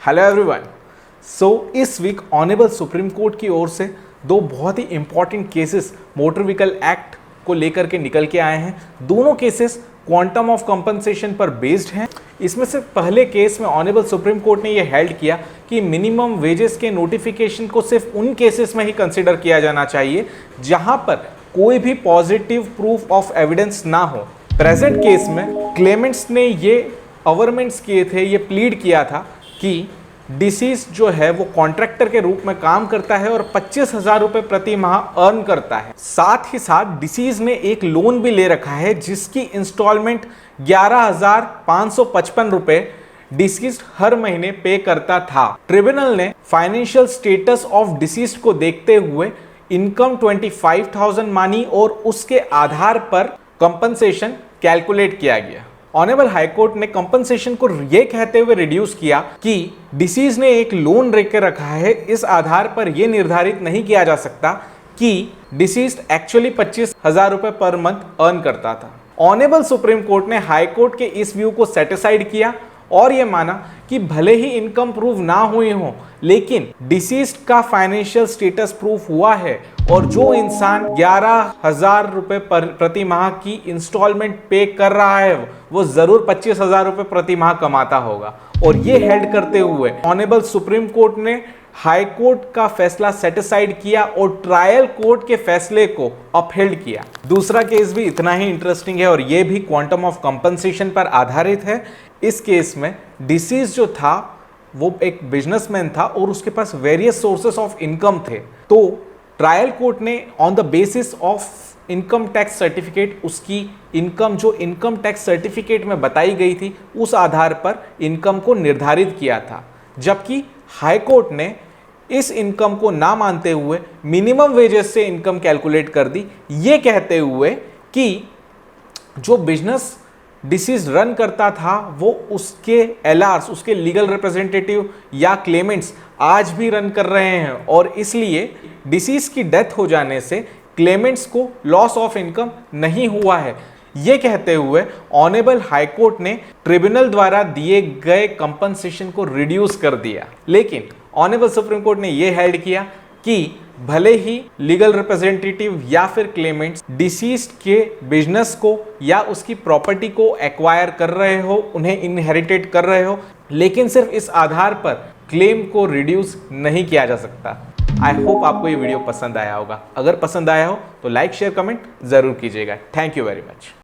Hello everyone. इस week honourable supreme court की ओर से दो बहुत ही important cases motor vehicle act को लेकर के निकल के आए हैं। दोनों केसेस क्वांटम ऑफ कंपनसेशन पर बेस्ड हैं। इसमें से पहले केस में ऑनरेबल सुप्रीम कोर्ट ने यह हेल्ड किया कि मिनिमम वेजेस के नोटिफिकेशन को सिर्फ उन केसेस में ही कंसिडर किया जाना चाहिए जहां पर कोई भी पॉजिटिव प्रूफ ऑफ एविडेंस ना हो। प्रेजेंट केस में क्लेमेंट्स ने ये अवर्मेंट्स किए थे, ये प्लीड किया था कि डिसीज जो है वो कॉन्ट्रैक्टर के रूप में काम करता है और 25,000 रुपए प्रति माह अर्न करता है। साथ ही साथ डिसीज ने एक लोन भी ले रखा है जिसकी इंस्टॉलमेंट 11,555 रुपए डिसीज हर महीने पे करता था। ट्रिब्यूनल ने फाइनेंशियल स्टेटस ऑफ डिसीज को देखते हुए इनकम 25,000 मानी और उसके आधार पर कंपनसेशन कैलकुलेट किया गया। ऑनरेबल हाईकोर्ट ने कंपनसेशन को यह कहते हुए रिड्यूस किया कि डिसीज ने एक लोन लेकर रखा है, इस आधार पर यह निर्धारित नहीं किया जा सकता कि डिसीज एक्चुअली 25,000 रुपए पर मंथ अर्न करता था। ऑनरेबल सुप्रीम कोर्ट ने हाई कोर्ट के इस व्यू को सेटिस्फाइड किया और यह माना कि भले ही इनकम प्रूव ना हुई हो लेकिन डिसीज का फाइनेंशियल स्टेटस प्रूफ हुआ है और जो इंसान 11,000 रुपए प्रति माह की इंस्टॉलमेंट पे कर रहा है वो जरूर 25,000 रुपए प्रति माह कमाता होगा। और ये हेल्ड करते हुए ऑनरेबल सुप्रीम कोर्ट ने हाई कोर्ट का फैसला सेटिस्फाइड किया और ट्रायल कोर्ट के फैसले को अपहेल्ड किया। दूसरा केस भी इतना ही इंटरेस्टिंग है और ये भी क्वांटम ऑफ कंपनसेशन पर आधारित है। इस केस में डिसीज जो था वो एक बिजनेसमैन था और उसके पास वेरियस सोर्सेस ऑफ इनकम थे। तो ट्रायल कोर्ट ने on the basis of income tax certificate उसकी इनकम जो इनकम टैक्स सर्टिफिकेट में बताई गई थी उस आधार पर इनकम को निर्धारित किया था, जबकि हाई कोर्ट ने इस इनकम को ना मानते हुए मिनिमम वेजेस से इनकम कैलकुलेट कर दी, ये कहते हुए कि जो बिजनेस डिसीज रन करता था वो उसके एलआर्स, उसके लीगल रिप्रेजेंटेटिव या क्लेमेंट्स आज भी रन कर रहे हैं और इसलिए डिसीज की डेथ हो जाने से क्लेमेंट्स को लॉस ऑफ इनकम नहीं हुआ है। यह कहते हुए ऑनरेबल हाई कोर्ट ने ट्रिब्यूनल द्वारा दिए गए कंपनसेशन को रिड्यूस कर दिया। लेकिन ऑनरेबल सुप्रीम कोर्ट ने यह हेल्ड किया कि भले ही लीगल रिप्रेजेंटेटिव या फिर क्लेमेंट्स डिसीज्ड के बिजनेस को या उसकी प्रॉपर्टी को एक्वायर कर रहे हो, उन्हें इनहेरिटेड कर रहे हो, लेकिन सिर्फ इस आधार पर क्लेम को रिड्यूस नहीं किया जा सकता। आई होप आपको ये वीडियो पसंद आया होगा। अगर पसंद आया हो तो लाइक शेयर कमेंट जरूर कीजिएगा। Thank you very much.